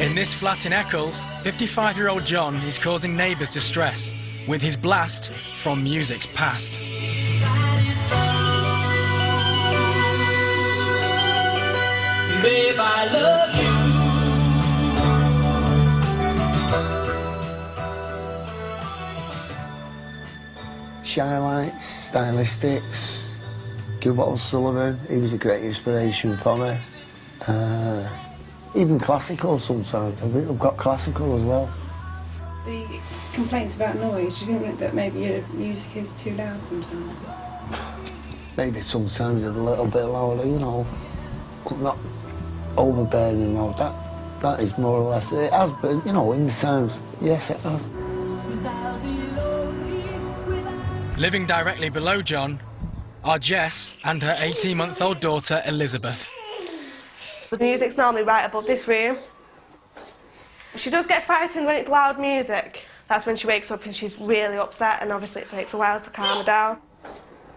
In this flat in Eccles, 55-year-old John is causing neighbours distress with his blast from music's past. Babe, I love you. Shy lights, stylistics, Gilbert Sullivan, he was a great inspiration for me. Even classical sometimes, I've got classical as well. The complaints about noise, do you think that maybe your music is too loud sometimes? Maybe sometimes a little bit louder, you know, but not overbearing loud. That is more or less, it has been, you know, in the times, yes it has. Living directly below John are Jess and her 18-month-old daughter Elizabeth. The music's normally right above this room. She does get frightened when it's loud music. That's when she wakes up and she's really upset, and obviously it takes a while to calm her down.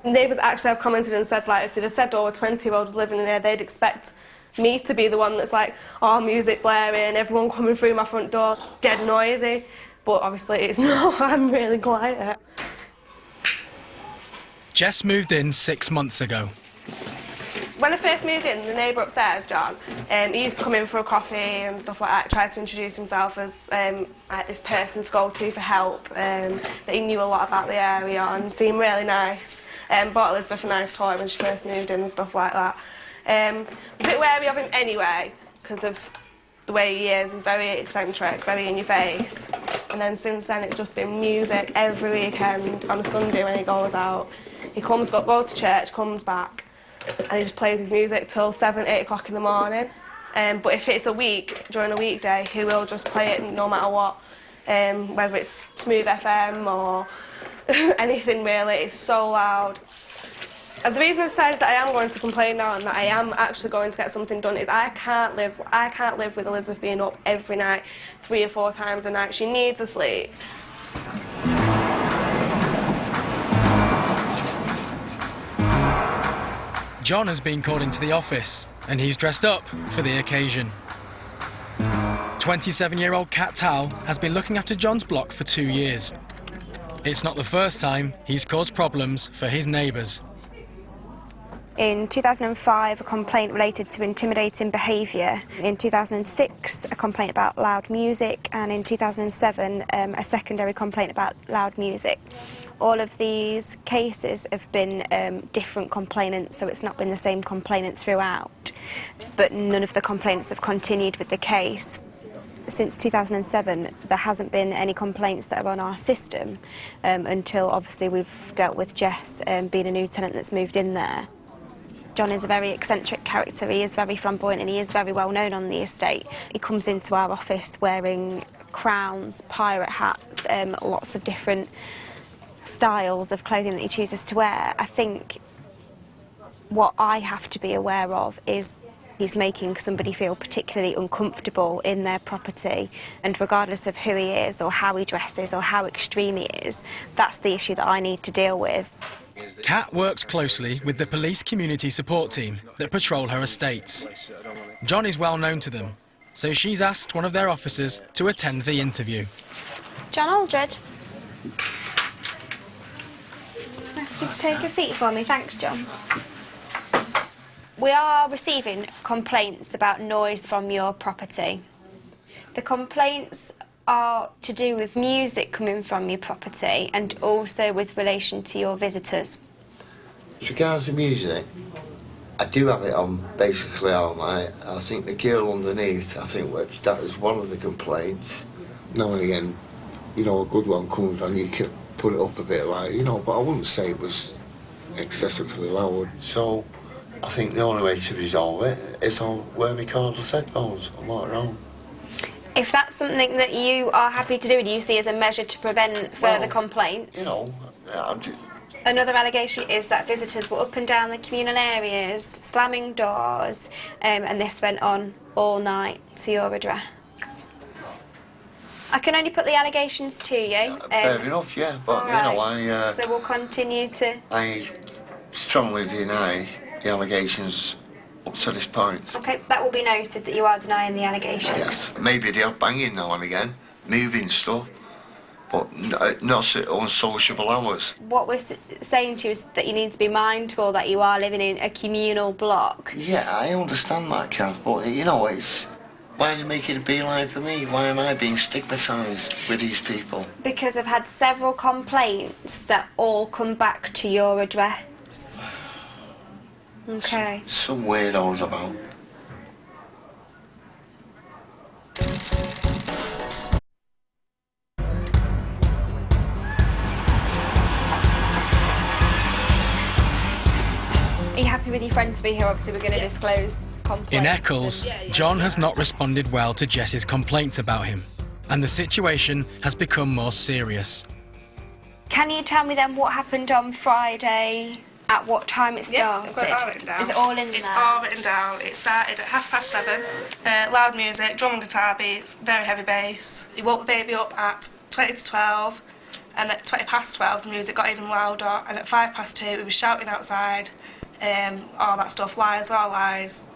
Neighbours actually have commented and said, like, if they'd have said, oh, a 20-year-old was living in here, they'd expect me to be the one that's like, oh, music blaring, everyone coming through my front door, dead noisy. But obviously it's not, I'm really quiet. Jess moved in 6 months ago. When I first moved in, the neighbour upstairs, John, he used to come in for a coffee and stuff like that, tried to introduce himself as like this person to go to for help, that he knew a lot about the area and seemed really nice. Bought Elizabeth a nice toy when she first moved in and stuff like that. A bit wary of him anyway, because of the way he is. He's very eccentric, very in your face. And then since then it's just been music every weekend, on a Sunday when he goes out. He goes to church, comes back, and he just plays his music till 7, 8 o'clock in the morning. But if it's a week, during a weekday, he will just play it no matter what, whether it's Smooth FM or anything really. It's so loud. And the reason I've decided that I am going to complain now and that I am actually going to get something done is I can't live with Elizabeth being up every night, 3 or 4 times a night. She needs a sleep. John has been called into the office and he's dressed up for the occasion. 27-year-old Kat Towell has been looking after John's block for 2 years. It's not the first time he's caused problems for his neighbours. In 2005, a complaint related to intimidating behaviour. In 2006, a complaint about loud music, and in 2007, a secondary complaint about loud music. All of these cases have been different complainants, so it's not been the same complainant throughout. But none of the complaints have continued with the case. Since 2007, there hasn't been any complaints that are on our system until obviously we've dealt with Jess being a new tenant that's moved in there. John is a very eccentric character. He is very flamboyant and he is very well known on the estate. He comes into our office wearing crowns, pirate hats, lots of different styles of clothing that he chooses to wear. I think what I have to be aware of is he's making somebody feel particularly uncomfortable in their property, and regardless of who he is or how he dresses or how extreme he is, that's the issue that I need to deal with. Kat works closely with the police community support team that patrol her estates. John is well known to them, so she's asked one of their officers to attend the interview. John Aldred. Ask you to take a seat for me. Thanks, John. We are receiving complaints about noise from your property. The complaints are to do with music coming from your property and also with relation to your visitors. As regards to music, I do have it on basically all night. I think the girl underneath, that is one of the complaints. Now and again, you know, a good one comes and you can put it up a bit like, you know, but I wouldn't say it was excessively loud. So I think the only way to resolve it is I'll wear my cordless headphones and walk around. If that's something that you are happy to do and you see as a measure to prevent further complaints. You know, Another allegation is that visitors were up and down the communal areas, slamming doors, and this went on all night to your address. I can only put the allegations to you. Fair enough, yeah, but right. You know, so we'll continue to... I strongly deny the allegations up to this point. Okay, that will be noted that you are denying the allegations. Yes, maybe they are banging now and again, moving stuff, but not at unsociable hours. What we're saying to you is that you need to be mindful that you are living in a communal block. Yeah, I understand that, Kath, but you know, it's... Why are you making a beeline for me? Why am I being stigmatised with these people? Because I've had several complaints that all come back to your address. Okay. Some weirdos about. Are you happy with your friend to be here? Obviously, we're going to disclose complaints. In Eccles, John has not responded well to Jess's complaints about him, and the situation has become more serious. Can you tell me then what happened on Friday? At what time it started? I've got it all written down. Is it all in there? It's all written down. It started at 7:30. Loud music, drum and guitar beats, very heavy bass. He woke the baby up at 20 to 12, and at 20 past 12 the music got even louder, and at 5 past 2 he was shouting outside, all that stuff, lies, all lies.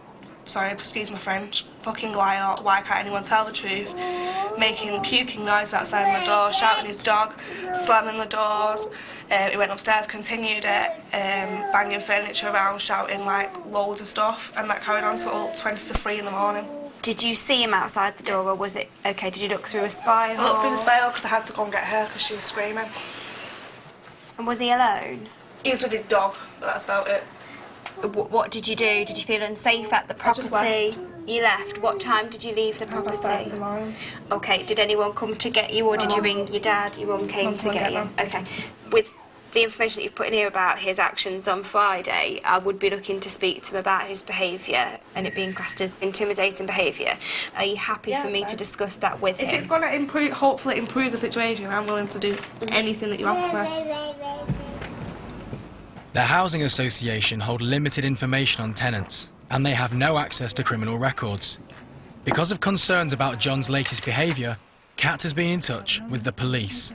Sorry, excuse my French. Fucking liar, why can't anyone tell the truth? Making puking noise outside my door, shouting his dog, slamming the doors. He went upstairs, continued it, banging furniture around, shouting like loads of stuff, and that carried on till 20 to 3 in the morning. Did you see him outside the door, or was it okay? Did you look through a spy hole? I looked through the spy because I had to go and get her because she was screaming. And was he alone? He was with his dog, but that's about it. What did you do? Did you feel unsafe at the property? left. You left. What time did you leave the property? 5 in the morning. Okay, did anyone come to get you, or did you ring your dad? Your mum came to get you? Mum. Okay. With the information that you've put in here about his actions on Friday, I would be looking to speak to him about his behaviour and it being classed as intimidating behaviour. Are you happy for me to discuss that with him? If it's going to improve, hopefully improve the situation, I'm willing to do anything that you ask me. The Housing Association hold limited information on tenants, and they have no access to criminal records. Because of concerns about John's latest behaviour, Kat has been in touch with the police.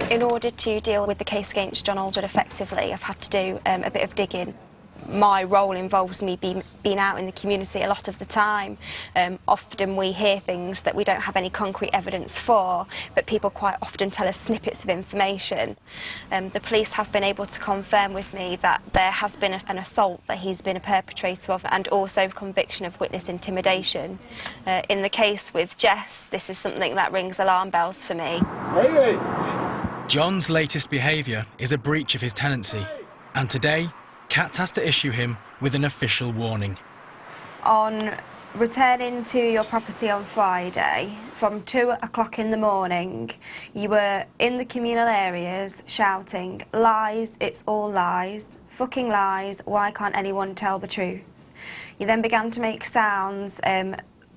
In order to deal with the case against John Aldred effectively, I've had to do a bit of digging. My role involves me being out in the community a lot of the time. Often we hear things that we don't have any concrete evidence for, but people quite often tell us snippets of information. The police have been able to confirm with me that there has been an assault that he's been a perpetrator of, and also conviction of witness intimidation. In the case with Jess, this is something that rings alarm bells for me. John's latest behaviour is a breach of his tenancy, and today Kat has to issue him with an official warning. On returning to your property on Friday, from 2 o'clock in the morning, you were in the communal areas shouting, "Lies, it's all lies, fucking lies, why can't anyone tell the truth?" You then began to make sounds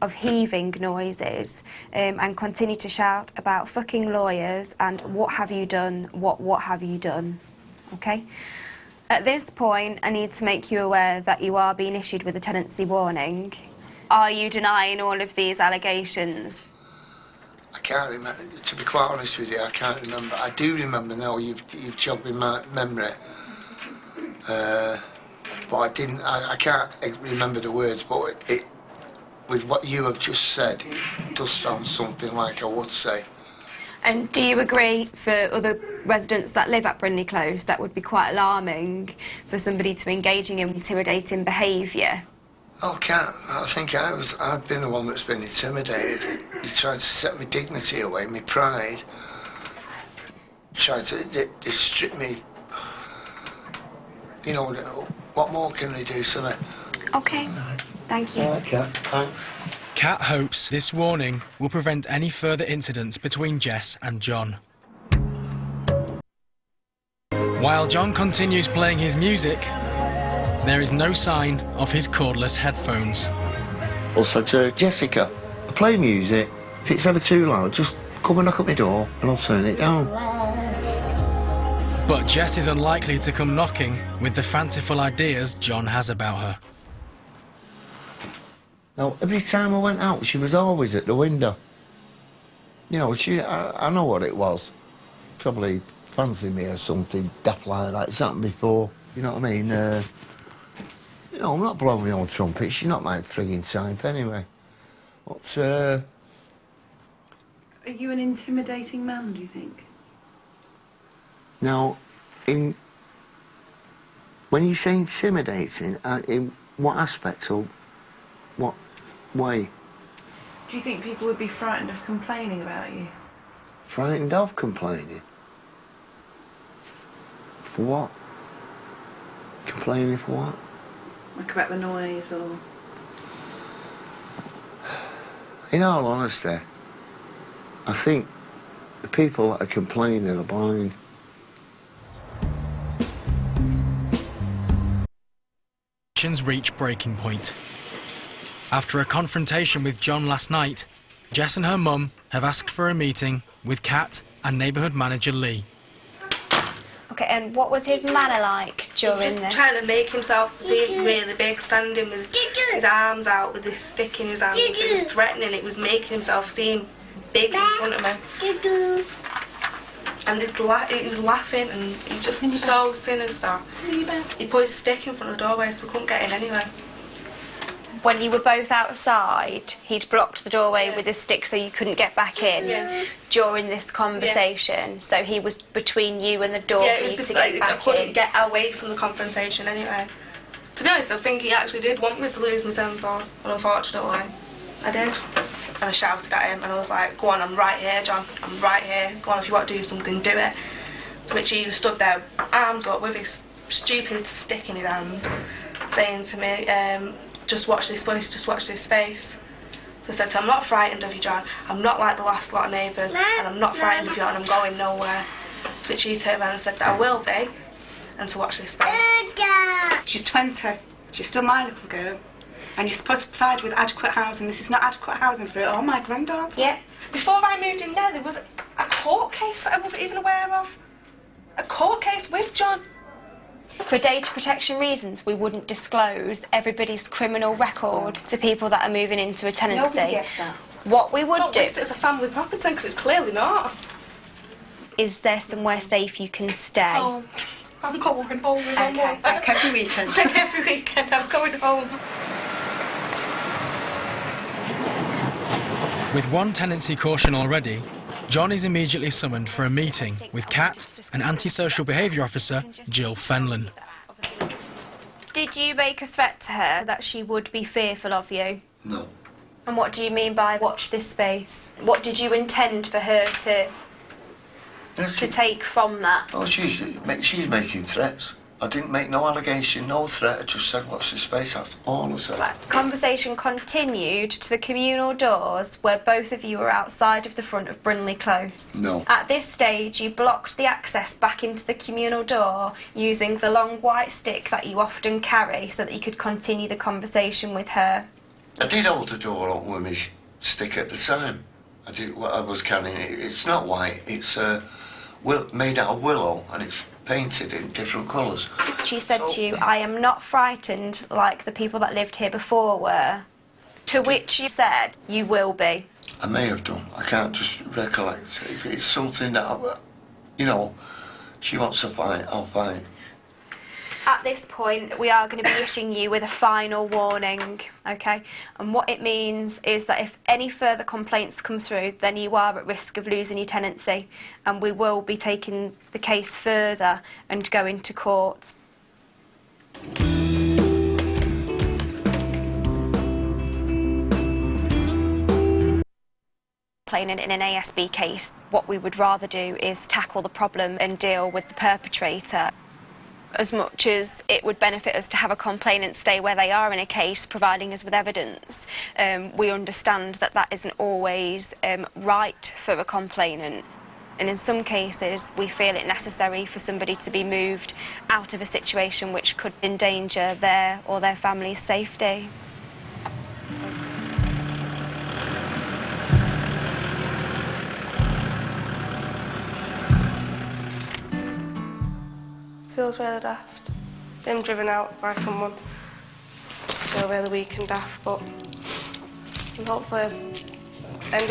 of heaving noises and continue to shout about fucking lawyers and what have you done, what have you done, okay? At this point, I need to make you aware that you are being issued with a tenancy warning. Are you denying all of these allegations? I can't remember, to be quite honest with you, I can't remember. I do remember now, you've jogged in my memory. But I can't remember the words, but with what you have just said, it does sound something like I would say. And do you agree, for other residents that live at Brindley Close, that would be quite alarming for somebody to engaging in intimidating behaviour? Oh, I think I've been the one that's been intimidated. They tried to set my dignity away, my pride. Tried to strip me. You know, what more can they do to me? Okay, thank you. Okay, thanks. Kat hopes this warning will prevent any further incidents between Jess and John. While John continues playing his music, there is no sign of his cordless headphones. Also to Jessica, I play music. If it's ever too loud, just come and knock at my door and I'll turn it down. But Jess is unlikely to come knocking with the fanciful ideas John has about her. Now, every time I went out, she was always at the window. You know, I know what it was. Probably fancied me or something daft like that. It's happened before, you know what I mean? know, I'm not blowing my own trumpet. She's not my frigging type anyway. What's, Are you an intimidating man, do you think? Now, when you say intimidating, in what aspect or what way? Do you think people would be frightened of complaining about you? Frightened of complaining? For what? Complaining for what? Like about the noise or... In all honesty, I think the people that are complaining are blind. Reach breaking point. After a confrontation with John last night, Jess and her mum have asked for a meeting with Kat and neighbourhood manager Lee. Okay, and what was his manner like during Just this? trying to make himself seem really big, standing with his arms out with this stick in his hands. It was threatening, it was making himself seem big in front of me. And he was laughing and he was just so sinister. He put his stick in front of the doorway so we couldn't get in anyway. When you were both outside, he'd blocked the doorway with his stick so you couldn't get back in during this conversation. So he was between you and the door Yeah, for it was you just to get like back I couldn't in. get away from the confrontation anyway. To be honest, I think he actually did want me to lose my temper, but unfortunately, I did. And I shouted at him and I was like, go on, I'm right here, John, I'm right here. Go on, if you want to do something, do it. To which he stood there, arms up with his stupid stick in his hand, saying to me, just watch this place, just watch this space. So I said to him, I'm not frightened of you, John. I'm not like the last lot of neighbours, and I'm not frightened of you, and I'm going nowhere. To which he turned around and said that I will be, and to watch this space. She's 20. She's still my little girl. And you're supposed to provide with adequate housing. This is not adequate housing for all my granddaughter. Yeah. Before I moved in there was a court case that I wasn't even aware of. A court case with John. For data protection reasons, we wouldn't disclose everybody's criminal record to people that are moving into a tenancy. Nobody gets that. What we would Don't do list it as a family property because it's clearly not. is there somewhere safe you can stay? Oh, I'm going home with my Okay, mum. like every weekend. Like every weekend, I'm going home. With one tenancy caution already, John is immediately summoned for a meeting with Kat and antisocial behaviour officer Jill Fenlon. Did you make a threat to her that she would be fearful of you? No. And what do you mean by watch this space? What did you intend for her to take from that? Oh, she's making threats. I didn't make no allegation, no threat. I just said, watch this space. That's all I said. Right. Conversation continued to the communal doors where both of you were outside of the front of Brunley Close. No. At this stage, you blocked the access back into the communal door using the long white stick that you often carry so that you could continue the conversation with her. I did hold the door open with my stick at the time. I did what I was carrying. It's not white. It's made out of willow and it's painted in different colours. She said to you, I am not frightened like the people that lived here before were. To which you said, you will be. I may have done. I can't just recollect. If it's something that, she wants to fight, I'll fight. At this point, we are going to be issuing you with a final warning, okay? And what it means is that if any further complaints come through, then you are at risk of losing your tenancy, and we will be taking the case further and going to court. Playing in an ASB case, what we would rather do is tackle the problem and deal with the perpetrator. As much as it would benefit us to have a complainant stay where they are in a case, providing us with evidence, we understand that that isn't always right for a complainant. And in some cases, we feel it necessary for somebody to be moved out of a situation which could endanger their or their family's safety. Feels really daft. Being driven out by someone. Just feel really weak and daft, but hopefully